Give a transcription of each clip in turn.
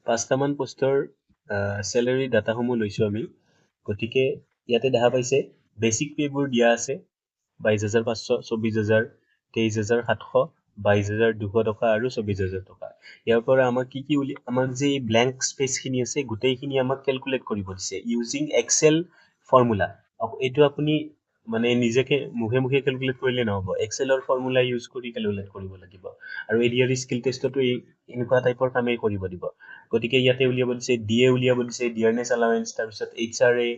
5টামান পোষ্টৰ স্যালাৰি ডাটাসমূহ লৈছো আমি গতিকে ইয়াতে দেখা পাইছে বেসিক পেবোৰ দিয়া আছে 22,500 24,000 23,700 22,200 টকা আৰু 24,000 টকা ইয়াৰ পৰা আমাক কি আমাক যে ব্ল্যাঙ্ক স্পেস খিনি আছে গোটেইখিনি আমাক ক্যালকুলেট কৰিব দিছে ইউজিং এক্সেল ফৰ্মুলা এইটো আপুনি মানে নিজেকে মুখে মুখে ক্যালকুলেট কৰিলে নহব এক্সেলৰ ফৰ্মুলা ইউজ কৰি ক্যালকুলেট কৰিব লাগিব আৰু এডিআৰ স্কিল টেষ্টটো এনেকুৱা টাইপৰ কামেই কৰিব দিব গতিকে ইয়াতে উলিয়াব দিছে ডিএ উলিয়াব দিছে ডিয়াৰনেস এলাউন্স তাৰ পিছত এইচআৰএ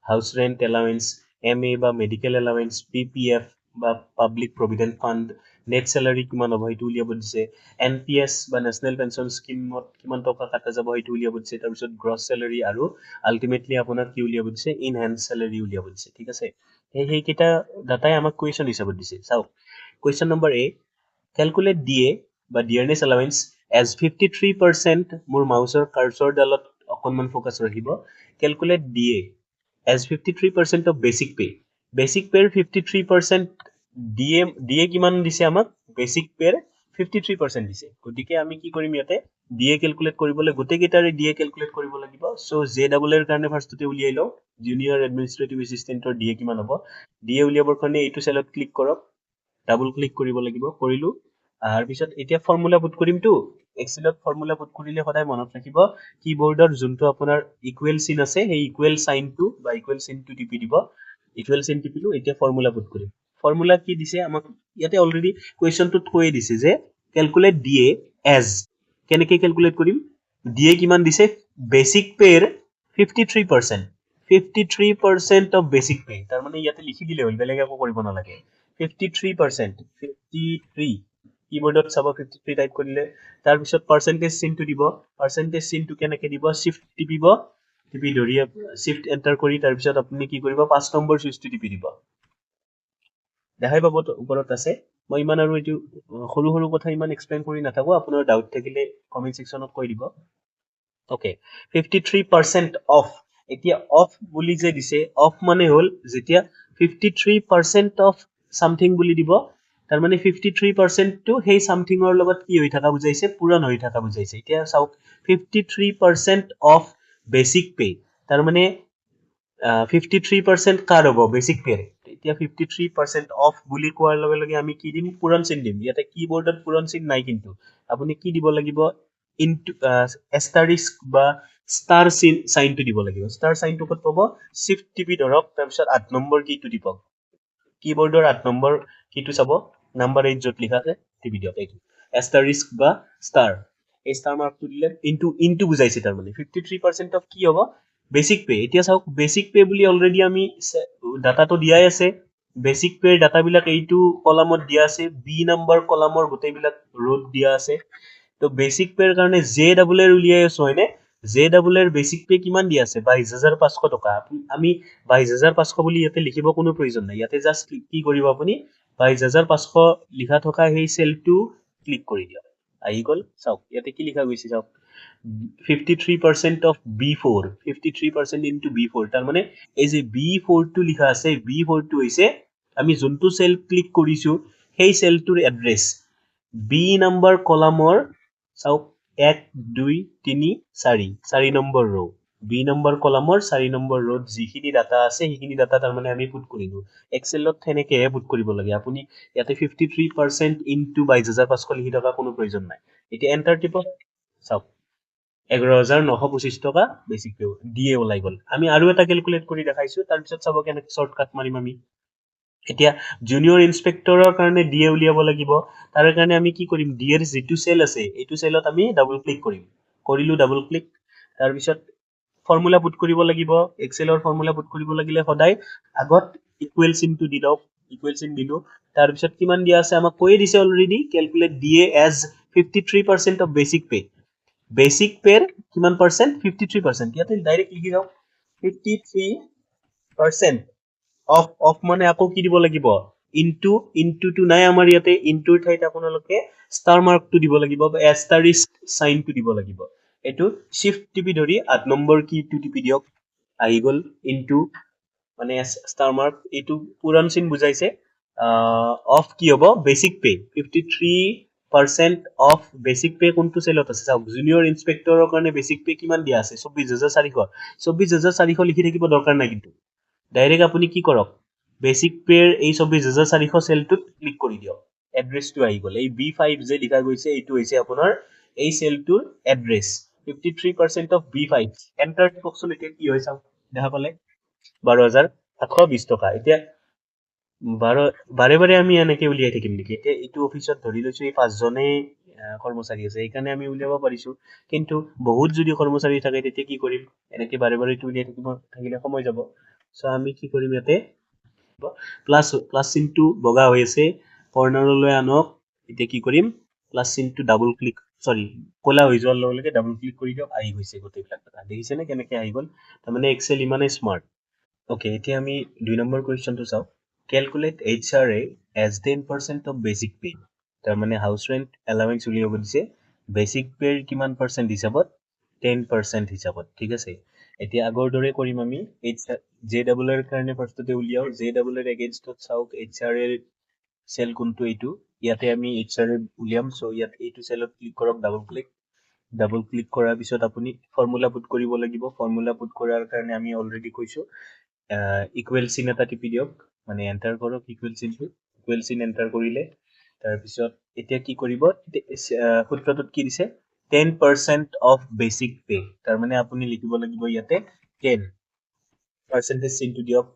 হাউস ৰেন্ট এলাউন্স এমএ বা মেডিকেল এলাউন্স পিপিএফ বা পাব্লিক প্ৰভিডেন্ট ফান্ড নেট স্যালাৰি কিমান হ'ব সেইটো উলিয়াব দিছে এনপিএস বা নেশনেল পেনশন স্কিমত কিমান টকা কাটা যাব সেইটো উলিয়াব দিছে তাৰ পিছত গ্ৰছ স্যালাৰি আৰু আলটিমেটলি আপোনাক কি উলিয়াব দিছে ইনহ্যান্স স্যালাৰি উলিয়াব দিছে ঠিক আছে সেইকেইটা ডাটাই আমাক কুৱেশ্যন হিচাপত দিছে চাওক কুৱেশ্যন নম্বৰ এ ক্যালকুলেট ডিএ বা ডিয়াৰনেস এলাউন্স as 53% মোৰ মাউসৰ কাৰ্সৰ ডালত অকনমান ফোকাস ৰাখিব calculate DA as 53% of basic pay 53% DA কিমান দিছে আমাক বেসিক পেৰ 53% দিছে গতিকে আমি কি কৰিম ইয়াতে ডিএ ক্যালকুলেট কৰিবলৈ গোটেই কেইটাৰে ডিএ ক্যালকুলেট কৰিব লাগিব সো জে ডাবল এৰ কাৰণে ফাৰ্ষ্টতে উলিয়াই লও জুনিয়ৰ এডমিনিষ্ট্ৰেটিভ এসিস্টেন্টৰ ডিএ কিমান হ'ব ডিএ উলিয়াবৰ কাৰণে এইটো সেলত ক্লিক কৰক ডাবল ক্লিক কৰিব লাগিব কৰিলো আৰু পিছত এতিয়া ফৰ্মুলা পুট কৰিমটো এক্সেলত ফৰ্মুলা পুট কৰিলে সদায় মনত ৰাখিব কিবোৰ্ডৰ যোনটো আপোনাৰ ইকুৱেল চিন আছে সেই ইকুৱেল সাইনটো বা ইকুৱেল চিনটো টিপি দিব ইকুৱেল চিন টিপিলো এতিয়া ফৰ্মুলা পুট কৰিম ফৰ্মুলা কি দিছে আমাক ইয়াতে অলৰেডি কোৱেশ্চনটোত কৈ দিছে যে ক্যালকুলেট ডিএ এজ কেনেকৈ ক্যালকুলেট কৰিম ডিএ কিমান দিছে বেসিক পেৰ 53% 53% of basic pay তাৰ মানে ইয়াতে লিখি দিলে হ'ল বেলেগ একো কৰিব নালাগে 53% 53 কিবোৰ্ডত চাব 53 টাইপ কৰিলে তাৰ পিছত পাৰ্সেন্টেজ চিনটো দিব পাৰ্সেন্টেজ চিনটো কেনেকৈ দিব শিফট টিপিব টিপি ধৰি শিফট এন্টাৰ কৰি তাৰ পিছত আপুনি কি কৰিব 5 নম্বৰ সুইচটো টিপি দিব দেখাই পাব ওপৰত আছে মই ইমান আৰু এইটো সৰু সৰু কথা ইমান এক্সপ্লেইন কৰি নাথাকো আপোনাৰ ডাউট থাকিলে কমেন্ট সেকশনত কৈ দিব ওকে 53% অফ এতিয়া অফ বুলি যে দিছে অফ মানে হল যেতিয়া 53% অফ সামথিং বুলি দিব তাৰ মানে 53% টো সেই সামথিংৰ লগত কি হৈ থকা বুজাইছে পূৰণ হৈ থকা বুজাইছে এতিয়া চাওক 53% অফ বেসিক পে তাৰ মানে 53% কাৰ হ'ব বেসিক পে এতিয়া 53% অফ বুলি কোৱাৰ লগে লগে আমি কি দিম পূৰণ চিন দিম ইয়াতে কিবোৰ্ডত পূৰণ চিন নাই কিন্তু আপুনি কি দিব লাগিব ইনটু এষ্টাৰিস্ক বা স্টাৰ সাইনটো দিব লাগিব স্টাৰ সাইনটো কত পাব শিফট টিপি ধৰক তাৰ পিছত 8 নম্বৰ কিটো টিপক কিবোৰ্ডৰ 8 নম্বৰ কিটো চাব নাম্বাৰ 8 যত লিখা আছে টিপি দিয়ক এইটো এষ্টাৰিস্ক বা স্টাৰ এই স্টাৰ মাৰ্কটো দিলে ইনটু বুজাইছে তাৰ মানে 53% অফ কি হ'ব বেসিক পে এতিয়া চাওক বেসিক পে বুলি অলৰেডি আমি ডাটাটো দিয়াই আছে বেসিক পে ডাটা বিলাক এইটো কলামত দিয়া আছে বি নম্বৰ কলামৰ গোটেইবিলাক ৰোত দিয়া আছে তো বেসিক পেৰ কাৰণে জে ডাবল এৰ উলিয়াই আছো হয়নে জে ডাবল এৰ বেসিক পে কিমান দিয়া আছে 22,500 টকা আমি 22,500 বুলি ইয়াতে লিখিব কোনো প্ৰয়োজন নাই ইয়াতে জাস্ট কি কৰিব আপুনি 22,500 লিখা থকা সেই সেলটো ক্লিক কৰি দিয়ক আহি গল চাওক ইয়াতে কি লিখা গৈছে চাওক 53% of B4 53% into B4 তাৰ মানে এই যে B4 টো লিখা আছে B4 টো হৈছে আমি যোনটো সেল ক্লিক কৰিছো সেই সেলটোৰ এড্ৰেছ বি নম্বৰ কলামৰ চাওক 1 2 3 4 4 নম্বৰ ৰো বি নম্বৰ কলামৰ 4 নম্বৰ ৰোত যিখিনি ডাটা আছে সেইখিনি ডাটা তাৰ মানে আমি পুট কৰিলো এক্সেলত থেনেকে পুট কৰিব লাগে আপুনি ইয়াতে 53% ইনটু 22,500 লিখি থকা কোনো প্ৰয়োজন নাই এতিয়া এন্টাৰ টিপক চাওক 11,925 টকা বেসিক পে ডিএ ওলাই গল আমি আৰু এটা ক্যালকুলেট কৰি দেখাইছো তাৰ পিছত চাব কেনে শৰ্টকাট মাৰিম আমি এতিয়া জুনিয়ৰ ইনস্পেক্টৰৰ কাৰণে ডিএ উলিয়াব লাগিব তাৰ কাৰণে আমি কি কৰিম ডিএৰ যেটো সেল আছে এইটো সেলত আমি ডাবল ক্লিক কৰিম কৰিলো ডাবল ক্লিক তাৰ পিছত ফৰ্মুলা পুট কৰিব লাগিব এক্সেলৰ ফৰ্মুলা পুট কৰিব লাগিলে সদায় আগত ইকুৱেল চিনটো দি দাও ইকুৱেল চিন দিলো তাৰ পিছত কিমান দিয়া আছে আমাক কৈ দিছে already calculate DA as 53% of basic pay basic পেৰ কিমান পার্সেন্ট 53% ইয়াতে ডাইরেক্ট লিখি যাও 53% অফ অফ মানে আকৌ কি দিব লাগিব ইনটু টু নাই আমাৰ ইয়াতে ইনটুৰ ঠাইত আপোনালোকে স্টাৰ মাৰ্কটো দিব লাগিব বা এষ্টাৰিস্ক সাইনটো দিব লাগিব এটো শিফট টিপি ধৰি 8 নম্বৰ কিটো টিপি দিয়ক আহি গল ইনটু মানে স্টাৰ মাৰ্ক এইটো পুৰণ চিন বুজাইছে অফ কি হ'ব basic pay 53% percent of basic pay কোনটো চেলত আছে চাওক জুনিয়ৰ ইনস্পেক্টৰৰ কাৰণে বেচিক পে কিমান দিয়া আছে 24,400 24,400 লিখি থাকিব দৰকাৰ নাই কিন্তু ডাইৰেক্ট আপুনি কি কৰক বেচিক পেৰ এই 24,400 চেলটোত ক্লিক কৰি দিয়ক এড্ৰেছটো আহি গ'ল এই B5 যে লিখা গৈছে এইটো হৈছে আপোনাৰ এই চেলটোৰ এড্ৰেছ 53% অফ B5 এন্টাৰ টিপকচোন এতিয়া কি হয় চাওক দেখা পালে 12,720 টকা এতিয়া বাৰে বাৰে আমি এনেকে উলিয়াই থাকিম নেকি এতিয়া এইটো অফিচত ধৰি লৈছো এই 5জনেই কৰ্মচাৰী আছে এইকাৰণে আমি উলিয়াব পাৰিছো কিন্তু বহুত যদি কৰ্মচাৰী থাকে তেতিয়া কি কৰিম এনেকে বাৰে বাৰে এইটো উলিয়াই থাকিলে সময় যাব সো আমি কি কৰিম ইয়াতে প্লাস চিনটো বগা হৈ আছে কৰ্নাৰলৈ আনক এতিয়া কি কৰিম প্লাস চিনটো ডাবল ক্লিক সৰি কলা হৈ যোৱাৰ লগে লগে ডাবল ক্লিক কৰি দিয়ক আহি গৈছে গোটেইবিলাক কথা দেখিছেনে কেনেকে আহি গ'ল তাৰমানে এক্সেল ইমানে স্মাৰ্ট ওকে এতিয়া আমি 2 নম্বৰ কোৱেশ্চনটো চাও calculate HRA as 10% of basic pay তাৰমানে হাউস ৰেন্ট এলাউন্স উলিয়াব দিছে বেসিক পেৰ কিমান পাৰ্সেন্ট হিচাপত 10% হিচাপত ঠিক আছে এতিয়া আগৰ দৰে কৰিম আমি JEE এৰ কাৰণে ফাৰ্ষ্টতে উলিয়াও JEE এৰ এগেইনষ্টত চাওক HRA সেল কোনটো এইটো ইয়াতে আমি HRA উলিয়াম সো ইয়াত এইটো সেলত ক্লিক কৰক ডাবল ক্লিক কৰাৰ পিছত আপুনি ফৰ্মুলা পুট কৰিব লাগিব ফৰ্মুলা পুট কৰাৰ কাৰণে আমি অলৰেডি কৈছো ইকুৱেল চিন এটা টিপি দিয়ক মানে এন্টাৰ কৰক ইকুৱেল চিন এন্টাৰ কৰিলে তাৰ পিছত এতিয়া কি কৰিব সূত্ৰটোত কি দিছে 10% অফ বেসিক পে তাৰ মানে আপুনি লিখিব লাগিব ইয়াতে 10 পাৰ্সেন্টেজ চিনটো দিয়ক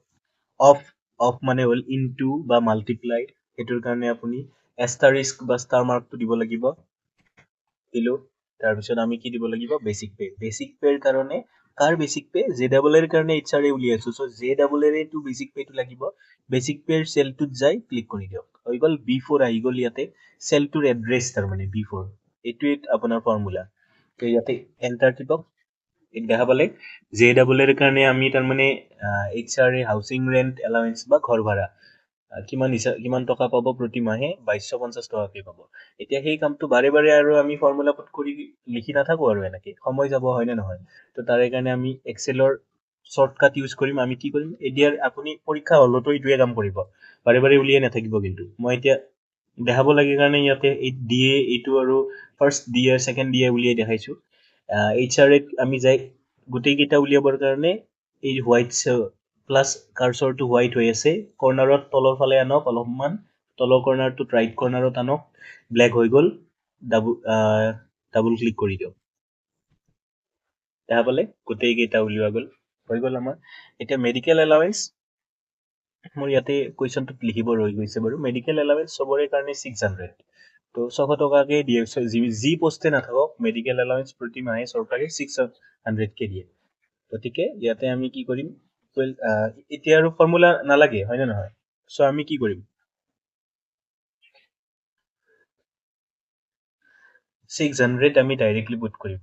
অফ মানে হল ইনটু বা মাল্টিপ্লাই এটোৰ কাৰণে আপুনি এষ্টাৰিস্ক বা ষ্টাৰ মাৰ্কটো দিব লাগিব দিলো তাৰ পিছত আমি কি দিব লাগিব বেসিক পেৰ কাৰণে কাৰ বেসিক পে JEE এৰ কাৰণে HRA উলিয়াইছো সো JEE টু বেসিক পেটো লাগিব বেসিক পেৰ সেলটোত যাই ক্লিক কৰি দিয়ক হৈ গল B4 আহি গল ইয়াতে সেলটোৰ এড্ৰেছ তাৰ মানে B4 এটোৱে আপোনাৰ ফৰ্মুলা তো ইয়াতে এন্টাৰ টিপক দেখা পালে JEE এৰ কাৰণে আমি তাৰ মানে HRA হাউচিং ৰেন্ট এলাউন্স বা ঘৰ ভাড়া কিমান টকা পাব প্ৰতি মাহে 2250 টকাকে পাব এতিয়া সেই কামটো বাৰে বাৰে আৰু আমি ফৰ্মুলা পুট কৰি লিখি নাথাকো আৰু এনেকে সময় যাব হয় না নহয় তো তাৰে কাৰণে আমি এক্সেলৰ শৰ্টকাট ইউজ কৰিম আমি কি কৰিম এডিয়াৰ আপুনি পৰীক্ষা হলতো এইটোৱে কাম কৰিব বাৰে বাৰে উলিয়াই নাথাকিব কিন্তু মই এতিয়া দেখাব লাগে কাৰণে ইয়াতে ডিএ এইটো আৰু ফাৰ্স্ট ডিএ সেকেন্ড ডিএ উলিয়াই দেখাইছো HRA আমি যাই গোটেই কেইটা উলিয়াবৰ কাৰণে এই হোৱাইট প্লাস কাৰ্সৰটো হোৱাইট হৈ আছে কৰ্নাৰত তলৰ ফালে আনক অলপমান তলৰ কৰ্নাৰটোত ৰাইট কৰ্নাৰত আনক ব্ল্যাক হৈ গল ডাবল ক্লিক কৰি দিয়ক দেখা পালে গোটেই কেইটা উলিওৱা গল হৈ গল আমাৰ এতিয়া মেডিকেল এলাউন্স মোৰ ইয়াতে কোৱেশ্চনটোত লিখিব ৰৈ গৈছে বাৰু মেডিকেল এলাউন্স সবৰে কাৰণে 600 তো 600 টকাকে দিয়ে যি পোষ্টে নাথাকক মেডিকেল এলাউন্স প্ৰতি মাহে চৰকাৰে 600 কে দিয়ে গতিকে ইয়াতে আমি কি কৰিম এতিয়া আৰু ফৰ্মুলা নালাগে হয় না নহয় সো আমি কি কৰিম 600 আমি ডাইৰেক্টলি পুট কৰিম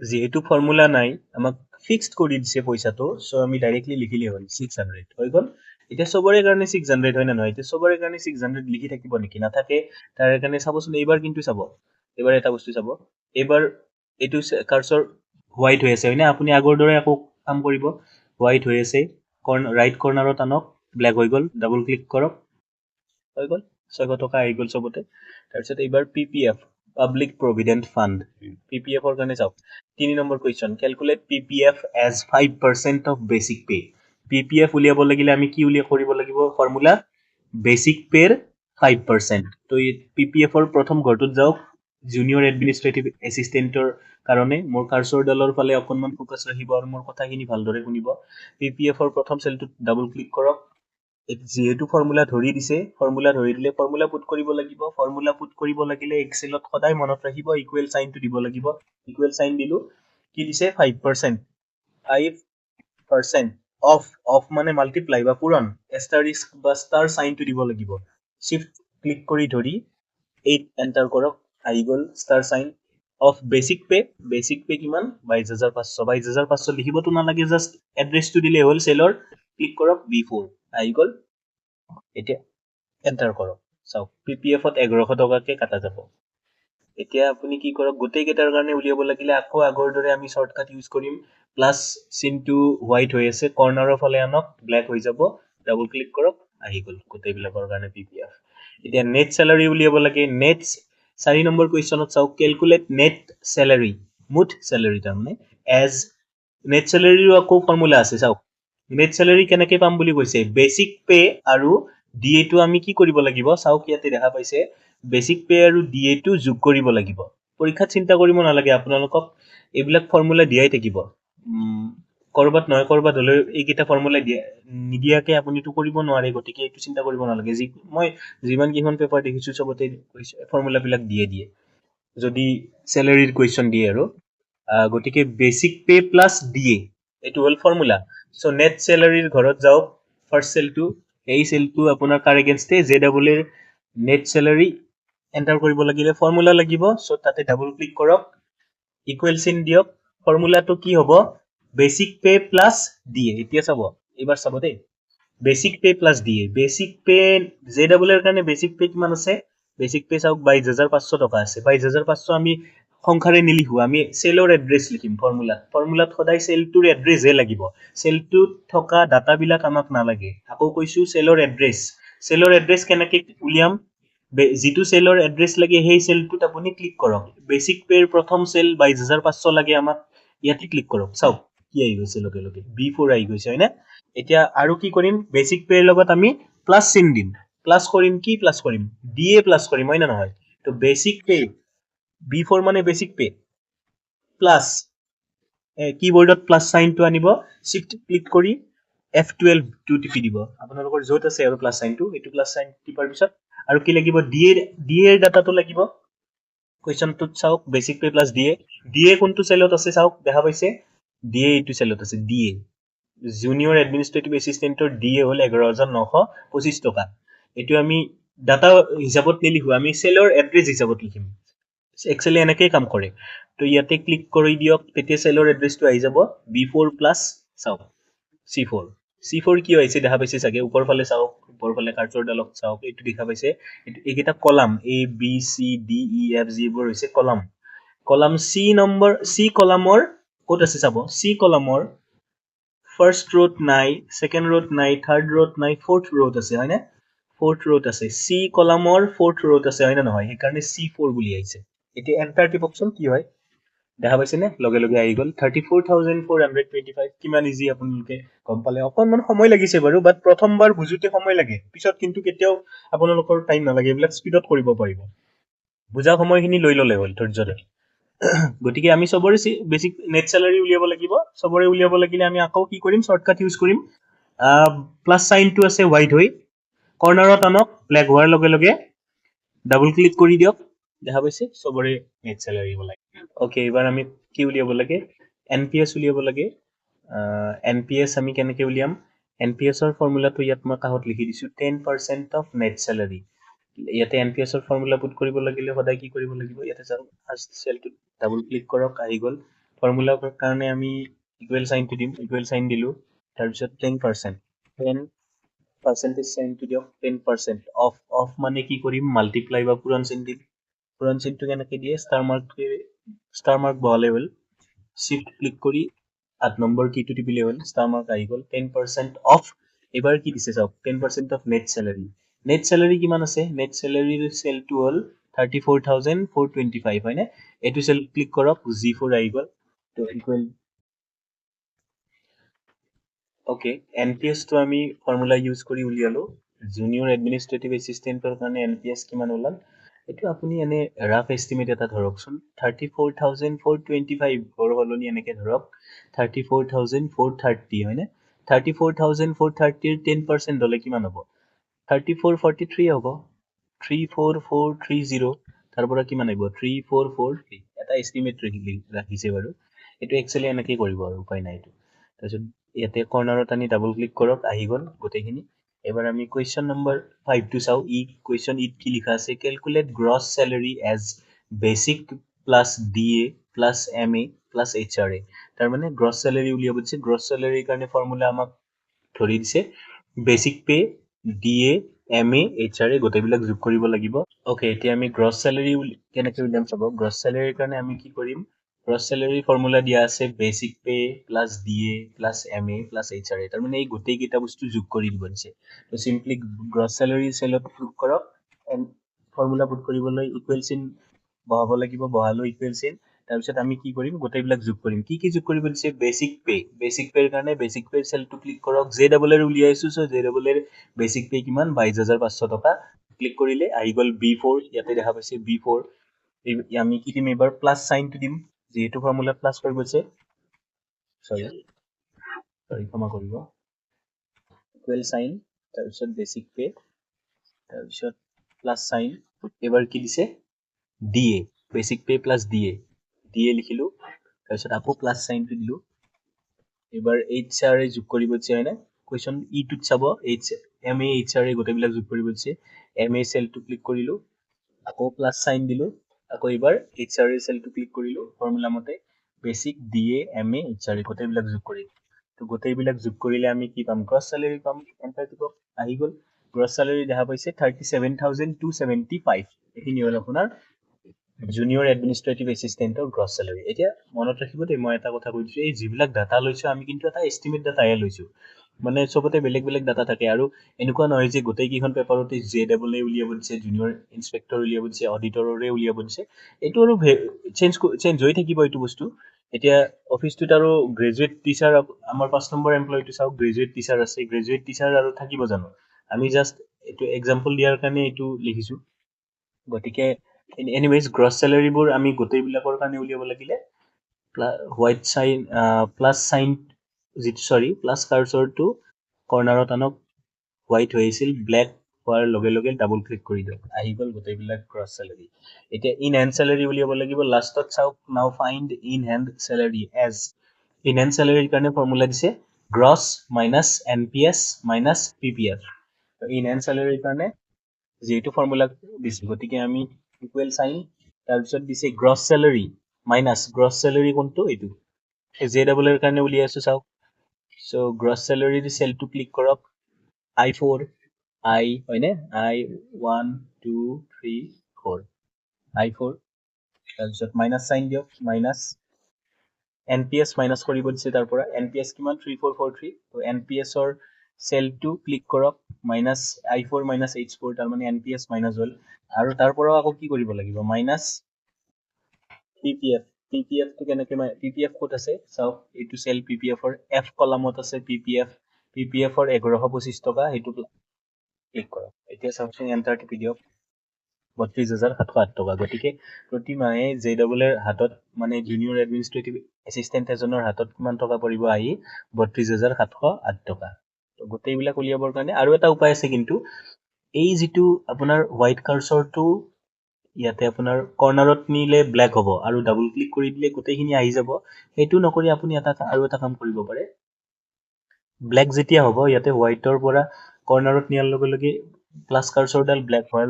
যেহেতু ফৰ্মুলা নাই আমাক ফিক্সড কৰি দিছে পইচাটো সো আমি ডাইৰেক্টলি লিখিলে হ'ল 600 হৈ গল এতিয়া সবৰে কাৰণে 600 হয় না নহয় এতিয়া সবৰে কাৰণে 600 লিখি থাকিব নেকি নাথাকে তাৰ কাৰণে চাবচোন এইবাৰ কিন্তু চাব এবাৰ এটা বস্তু চাব এবাৰ এইটো কাৰ্সৰ হোৱাইট হৈ আছে হয়নে আপুনি আগৰ দৰে আকৌ কাম কৰিব হোৱাইট হৈ আছে ৰাইট কৰ্নাৰত আনক ব্ল্যাক হৈ গল ডাবল ক্লিক কৰক হৈ গল 600 টকা আহি গল সবতে তাৰপিছত এইবাৰ PPF public provident fund PPF এৰ কাৰণে চাওক 3 number question calculate PPF as 5% of basic pay PPF উলিয়াব লাগিলে আমি কি কৰিব লাগিব ফৰ্মুলা বেসিক পেৰ 5% তো PPF এৰ প্ৰথম ঘৰটোত যাওক জুনিয়ৰ এডমিনিষ্ট্ৰেটিভ এসিস্টেন্টৰ কাৰণে মোৰ কাৰ্সৰ ডালৰ ফালে অকনমান ফোকাস ৰাখিব আৰু মোৰ কথাখিনি ভালদৰে শুনিব PPF এৰ প্ৰথম সেলটোত ডাবল ক্লিক কৰক যেহেতু ফৰ্মুলা ধৰি দিছে ফৰ্মুলা ধৰি দিলে ফৰ্মুলা পুট কৰিব লাগিব ফৰ্মুলা পুট কৰিব লাগিলে এক্সেলত সদায় মনত ৰাখিব ইকুৱেল সাইনটো দিব লাগিব ইকুৱেল সাইন দিলো কি দিছে 5% 5% অফ মানে মাল্টিপ্লাই বা পূৰণ এষ্টাৰিস্ক বা ষ্টাৰ সাইনটো দিব লাগিব শিফট ক্লিক কৰি ধৰি 8 এন্টাৰ কৰক আহি গল star sign of basic pay কিমান 22,500 22,500 লিখিবতো নালাগে জাস্ট এড্ৰেছটো দিলে হ'ল সেলৰ ক্লিক কৰক B4 আহি গল এতিয়া এন্টাৰ কৰক চাওক PPF ত 1100 টকাকে কাটা যাব এতিয়া আপুনি কি কৰক গোটেই কেইটাৰ কাৰণে উলিয়াব লাগিলে আকৌ আগৰ দৰে আমি শৰ্টকাট ইউজ কৰিম প্লাস চিনটো হোৱাইট হৈ আছে কৰ্নাৰৰ ফালে আনক ব্ল্যাক হৈ যাব ডাবল ক্লিক কৰক আহি গল গোটেই বিলাকৰ কাৰণে PPF এতিয়া নেট স্যালাৰি উলিয়াব লাগে নেট 4 নম্বৰ কুৱেশ্যনত চাওক ক্যালকুলেট নেট স্যালাৰি মুঠ স্যালাৰি তাৰমানে এজ নেট স্যালাৰিৰো আকৌ ফৰ্মুলা আছে চাওক নেট স্যালাৰি কেনেকৈ পাম বুলি কৈছে বেসিক পে আৰু ডিএ টো আমি কি কৰিব লাগিব চাওক ইয়াতে দেখা পাইছে বেসিক পে আৰু ডিএ টো যোগ কৰিব লাগিব পৰীক্ষাত চিন্তা কৰিব নালাগে আপোনালোকক এইবিলাক ফৰ্মুলা দিয়াই থাকিব কৰবাত নহয় কৰবাত হলে এইকেইটা ফৰ্মুলা নিদিয়াকে আপুনিটো কৰিব নোৱাৰে গতিকে এইটো চিন্তা কৰিব নালাগে মই যিমান কিখন পেপাৰ দেখিছো চবতে ফৰ্মুলা বিলাক দিয়ে যদি স্যালাৰিৰ কুৱেশ্যন দিয়ে আৰু গতিকে বেসিক পে প্লাস ডিএ এইটো হল ফৰ্মুলা সো নেট স্যালাৰিৰ ঘৰত যাওক ফাৰ্স্ট সেলটো এই সেলটো আপোনাৰ কাৰ এগেইনষ্টে জেডবল এৰ নেট স্যালাৰি এন্টাৰ কৰিব লাগিলে ফৰ্মুলা লাগিব সো তাতে ডাবল ক্লিক কৰক ইকুৱেল চিন দিয়ক ফৰ্মুলাটো কি হ'ব বেসিক পে প্লাস ডিএ এতিয়া চাব এবাৰ চাব দেই basic pay plus DA basic pay জেডবল এৰ কাৰণে বেসিক পে কিমান আছে বেসিক পে চাওক 22500 টকা আছে 22500 আমি সংখ্যাৰে নিলিখো আমি সেলৰ এড্ৰেছ লিখিম ফৰ্মুলাত সদায় সেলটোৰ এড্ৰেছ হে লাগিব সেলটোত থকা ডাটা বিলাক আমাক নালাগে আকৌ কৈছো সেলৰ এড্ৰেছ কেনেকৈ উলিয়াম যিটো সেলৰ এড্ৰেছ লাগে সেই সেলটোত আপুনি ক্লিক কৰক বেসিক পেৰ প্ৰথম সেল 22500 লাগে আমাক ইয়াতে ক্লিক কৰক চাওক কি আহি গৈছে লগে লগে B4 আহি গৈছে হয়নে এতিয়া আৰু কি কৰিম বেসিক পেৰ লগত আমি প্লাস চিন দিম প্লাস কৰিম কি প্লাস কৰিম ডিএ প্লাস কৰিম হয় না নহয় তো বেসিক পে B4 মানে বেসিক পে প্লাস কিবোৰ্ডত প্লাস সাইনটো আনিব শিফট ক্লিক কৰি F12 টো টিপি দিব আপোনালোকৰ য'ত আছে আৰু প্লাস সাইনটো এইটো প্লাস সাইন টিপাৰ পিছত আৰু কি লাগিব ডিএৰ ডাটাটো লাগিব কুৱেশ্যনটোত চাওক বেসিক পে প্লাস ডিএ কোনটো সেলত আছে চাওক দেখা পাইছে ডিএ এইটো সেলত আছে ডিএ জুনিয়ৰ এডমিনিষ্ট্ৰেটিভ এসিস্টেন্টৰ ডিএ হল 11925 টকা এইটো আমি ডাটা হিচাপত নিলিখো আমি সেলৰ এড্ৰেছ হিচাপত লিখিম এক্সেলে এনেকৈ কাম কৰে তো ইয়াতে ক্লিক কৰি দিয়ক তেতিয়া সেলৰ এড্ৰেছটো আহি যাব B4 প্লাস চাওক C4 কি হৈছে দেখা পাইছে চাগে উপৰ ফালে চাওক উপৰ ফালে কাৰ্চৰ ডালক চাওক এইটো দেখা পাইছে এইকেইটা column A B C D E F G বোৰ হৈছে কলাম C কলামৰ ক'ত আছে চাব C কলামৰ ফাৰ্স্ট ৰোত নাই সেকেন্ড ৰোত নাই থাৰ্ড ৰোত নাই ফোৰ্থ ৰোত আছে হয়নে ফোৰ্থ ৰোত আছে C কলামৰ ফোৰ্থ ৰোত আছে হয় না নহয় সেইকাৰণে C4 বুলি আহিছে এতিয়া এন্টাৰ টিপকচোন কি হয় দেখা পাইছে নে লগে লগে আহি গল 34425 কিমান ইজি আপোনালোকে গম পালে অকনমান সময় লাগিছে বাৰু বাট প্ৰথমবাৰ বুজুতে সময় লাগে পিছত কিন্তু কেতিয়াও আপোনালোকৰ টাইম নালাগে এইবিলাক স্পিডত কৰিব পাৰিব বুজা সময়খিনি লৈ ললে হ'ল ধৈৰ্যৰে গতিকে আমি সবৰে বেসিক নেট স্যালাৰি উলিয়াব লাগিব সবৰে উলিয়াব লাগিলে আমি আকৌ কি কৰিম শৰ্টকাট ইউজ কৰিম প্লাস সাইনটো আছে হোৱাইট হৈ কৰ্নাৰত আনক ব্ল্যাক হোৱাৰ লগে লগে ডাবল ক্লিক কৰি দিয়ক দেখা পাইছে সবৰে নেট স্যালাৰি হ'ব লাগে ওকে এবাৰ আমি কি উলিয়াব লাগে এনপিএস উলিয়াব লাগে এনপিএস আমি কেনেকৈ উলিয়াম এনপিএসৰ ফৰ্মুলাটো ইয়াত মই কাহত লিখি দিছো 10% অফ নেট স্যালাৰি ইয়াতে এনপিএসৰ ফৰ্মুলা পুট কৰিব লাগিলে সদায় কি কৰিব লাগিব ইয়াতে চাওক ফাৰ্স্ট সেলটো ডাবল ক্লিক কৰক আহি গল ফৰ্মুলাৰ কাৰণে আমি ইকুৱেল সাইনটো দিম ইকুৱেল সাইন দিলো তাৰ পিছত 10% পাৰ্সেন্টেজ সাইনটো দিয়ক 10% অফ মানে কি কৰিম মাল্টিপ্লাই বা পূৰণ চিন দিম পূৰণ চিনটো কেনেকৈ দিয়ে ষ্টাৰ মাৰ্ক বহালে হ'ল শিফট ক্লিক কৰি 8 নম্বৰ কিটো টিপিলে হ'ল ষ্টাৰ মাৰ্ক আহি গল 10% অফ এবাৰ কি দিছে চাওক 10% অফ নেট স্যালাৰি কিমান আছে নেট স্যালাৰিৰ সেলটো হ'ল 34425 হয়নে এইটো সেল ক্লিক কৰক G4 আহি গল তো ইকুৱেল ওকে এনপিএস টো আমি ফৰ্মুলা ইউজ কৰি উলিয়ালো জুনিয়ৰ এডমিনিষ্ট্ৰেটিভ এসিস্টেন্টৰ কাৰণে এনপিএস কিমান ওলাল এইটো আপুনি এনে ৰাফ এস্টিমেট এটা ধৰকচোন 34425 ৰ হলনি এনেকৈ ধৰক 34430 হয়নে 34430 ৰ 10% হলে কিমান হ'ব 3443 হ'ব 34430 তাৰ পৰা কিমান আহিব 3443 এটা এস্টিমেট ৰাখিছে বাৰু এইটো এক্সেলে এনেকৈ কৰিব আৰু উপায় নাই এইটো তাৰপিছত ইয়াতে কৰ্নাৰত আনি ডাবল ক্লিক কৰক আহি গল গোটেইখিনি এবাৰ আমি কুৱেশ্যন নম্বৰ 5 টো চাও কুৱেশ্যন ইট কি লিখা আছে calculate gross salary as basic plus DA plus MA plus HRA তাৰ মানে গ্ৰছ স্যালাৰি উলিয়াব দিছে গ্ৰছ স্যালাৰিৰ কাৰণে ফৰ্মুলা আমাক ধৰি দিছে basic pay DA MA HRA গোটেইবিলাক যোগ কৰিব লাগিব ওকে এতিয়া আমি গ্ৰছ স্যালাৰি কেনেকৈ উলিয়াম চাব গ্ৰছ স্যালাৰিৰ কাৰণে আমি কি কৰিম গ্ৰছ স্যালাৰি ফৰ্মুলা দিয়া আছে basic pay plus DA plus MA plus HRA তাৰ মানে এই গোটেই কেইটা বস্তু যোগ কৰি দিব দিছে তো সিম্পলি গ্ৰছ স্যালাৰি সেলত ক্লিক কৰক ফৰ্মুলা পুট কৰিবলৈ ইকুৱেল চিন বহাব লাগিব, বহালো ইকুৱেল চিন। তাৰপিছত আমি কি কৰিম, গোটেইবিলাক যোগ কৰিম। কি কি যোগ কৰিব দিছে, বেচিক পে। বেচিক পেৰ কাৰণে বেচিক পেৰ চেলটো ক্লিক কৰক, JEE উলিয়াইছো, চ' JEE বেচিক পে কিমান, 22,500 টকা। ক্লিক কৰিলে আহি গ'ল B4, ইয়াতে দেখা পাইছে B4। আমি কি দিম, এইবাৰ প্লাছ চাইনটো দিম, যিহেতু ফৰ্মুলাত প্লাছ কৰিব দিছে। সৰি ক্ষমা কৰিব, ইকুৱেল চাইন, তাৰপিছত বেচিক পে, তাৰপিছত প্লাছ চাইন, এইবাৰ কি দিছে DA, basic pay plus DA লিখিলো, তাৰপিছত আকৌ প্লাছ চাইনটো দিলো। এইবাৰ HR যোগ কৰিব দিছে, হয়নে? কুৱেশ্যন ইটোত চাব, MA HR গোটেইবিলাক যোগ কৰিব দিছে। MA চেলটো ক্লিক কৰিলো, আকৌ প্লাছ চাইন দিলো, আকৌ এইবাৰ HR চেলটো ক্লিক কৰিলো, ফৰ্মুলা মতে বেচিক DA MA HR গোটেইবিলাক যোগ কৰিলো। তো গোটেইবিলাক যোগ কৰিলে আমি কি পাম, গ্ৰছ চেলাৰী পাম। এণ্টাৰ টিপক, আহি গ'ল। গ্ৰছ চেলাৰী দেখা পাইছে 37,275। এইখিনি হ'ল আপোনাৰ জুনিয়ৰ এডমিনিষ্ট্ৰেটিভ এছিষ্টেণ্টৰ গ্ৰছ চেলাৰী। এতিয়া মনত ৰাখিব দেই, মই এটা কথা কৈ দিছোঁ, এই যিবিলাক ডাটা লৈছোঁ আমি কিন্তু এটা এষ্টিমেট ডাটাহে লৈছোঁ। মানে চবতে বেলেগ বেলেগ ডাটা থাকে, আৰু এনেকুৱা নহয় যে গোটেইকেইখন পেপাৰতে JEE উলিয়াব দিছে, জুনিয়ৰ ইনস্পেক্টৰ উলিয়াব দিছে, অডিটৰৰে উলিয়াব দিছে। এইটো আৰু চেঞ্জ হৈ থাকিব এইটো বস্তু। এতিয়া অফিচটোত আৰু গ্ৰেজুৱেট টিচাৰ, আমাৰ 5 নম্বৰ এমপ্লয়ীটো চাওক, গ্ৰেজুৱেট টিচাৰ আছে, গ্ৰেজুৱেট টিচাৰ আৰু থাকিব জানো? আমি জাষ্ট এইটো এক্সাম্পল দিয়াৰ কাৰণে এইটো লিখিছোঁ। গতিকে এনিৱেজ গ্ৰছ চেলাৰীবোৰ আমি গোটেইবিলাকৰ কাৰণে উলিয়াব লাগিলে white sign plus sign plus কাৰ্চৰটো কৰ্নাৰত আনক, হোৱাইট হৈ আছিল, ব্লেক হোৱাৰ লগে লগে ডাবল ক্লিক কৰি দিয়ক, আহি গ'ল গোটেইবিলাক গ্ৰছ চেলাৰী। এতিয়া ইন হেণ্ড চেলাৰী উলিয়াব লাগিব, লাষ্টত চাওক, now find in hand salary as. In hand চেলাৰীৰ কাৰণে ফৰ্মুলা দিছে gross minus NPS minus PPF। In hand চেলাৰীৰ কাৰণে যিহেতু ফৰ্মুলা দিছে, গতিকে আমি ইকুৱেল চাইন, তাৰপিছত দিছে gross salary minus, gross salary কোনটো, এইটো JEE কাৰণে উলিয়াইছো, চাওক। চ' গ্ৰছ চেলাৰী চেলটো ক্লিক কৰক, I4 হয়নে, I1 2 3 4, I4, তাৰপিছত মাইনাছ চাইন দিয়ক, মাইনাছ NPS মাইনাছ কৰিব দিছে, তাৰ পৰা NPS কিমান 3443, তো NPSৰ চেলটো ক্লিক কৰক, মাইনাছ I4 মাইনাছ H4, তাৰমানে NPS মাইনাছ হ'ল। আৰু তাৰ পৰাও আকৌ কি কৰিব লাগিব, মাইনাছ PPF। PPFটো কেনেকৈ, PPF ক'ত আছে চাওক, এইটো চেল PPFৰ F কলামত আছে PPFৰ 1125 টকা, সেইটো ক্লিক কৰক। এতিয়া চাওকচোন, এণ্টাৰ টিপি দিয়ক, 32,708 টকা। গতিকে প্ৰতি মাহে JEE হাতত, মানে জুনিয়ৰ এডমিনিষ্ট্ৰেটিভ এছিষ্টেণ্ট এজনৰ হাতত কিমান টকা পৰিব, আহি 32,708 টকা। তো গোটেইবিলাক উলিয়াবৰ কাৰণে আৰু এটা উপায় আছে, কিন্তু এই যিটো আপোনাৰ হোৱাইট কাৰ্চৰটো ইয়াতে আপোনাৰ কৰ্নাৰত নিলে ব্লেক হ'ব, আৰু ডাবল ক্লিক কৰি দিলে গোটেইখিনি আহি যাব। সেইটো নকৰি আপুনি আৰু এটা কাম কৰিব পাৰে, ব্লেক যেতিয়া হ'ব, ইয়াতে হোৱাইটৰ পৰা কৰ্নাৰত নিয়াৰ লগে লগে প্লাছ কাৰ্চৰডাল ব্লেক হোৱাৰ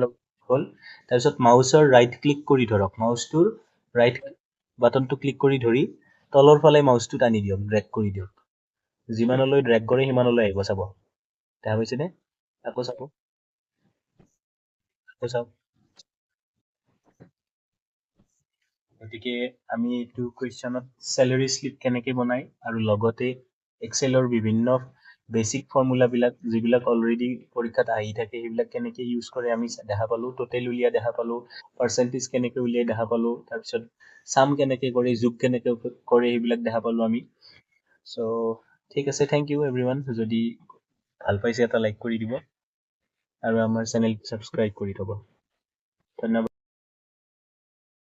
হ'ল। তাৰপিছত মাউচৰ ৰাইট ক্লিক কৰি ধৰক, মাউচটোৰ ৰাইট বাটনটো ক্লিক কৰি ধৰি তলৰ ফালে মাউচটো টানি দিয়ক, ড্ৰেগ কৰি দিয়ক, যিমানলৈ ড্ৰেগ কৰে সিমানলৈ আহিব, চাব, দেখা পাইছেনে? আকৌ চাব, আকৌ চাওক। গতিকে আমি এইটো কুৱেশ্যনত চেলাৰী শ্লিপ কেনেকৈ বনায়, আৰু লগতে এক্সেলৰ বিভিন্ন বেচিক ফৰ্মুলাবিলাক যিবিলাক অলৰেডি পৰীক্ষাত আহি থাকে, সেইবিলাক কেনেকৈ ইউজ কৰে আমি দেখা পালোঁ, টোটেল উলিয়াই দেখা পালোঁ, পাৰ্চেণ্টেজ কেনেকৈ উলিয়াই দেখা পালোঁ, তাৰপিছত চাম কেনেকৈ কৰে, যোগ কেনেকৈ কৰে, সেইবিলাক দেখা পালোঁ আমি। চ' ঠিক আছে, থেংক ইউ এভৰিৱান। যদি ভাল পাইছে এটা লাইক কৰি দিব, আৰু আমাৰ চেনেলটো ছাবস্ক্ৰাইব কৰি থ'ব। ধন্যবাদ।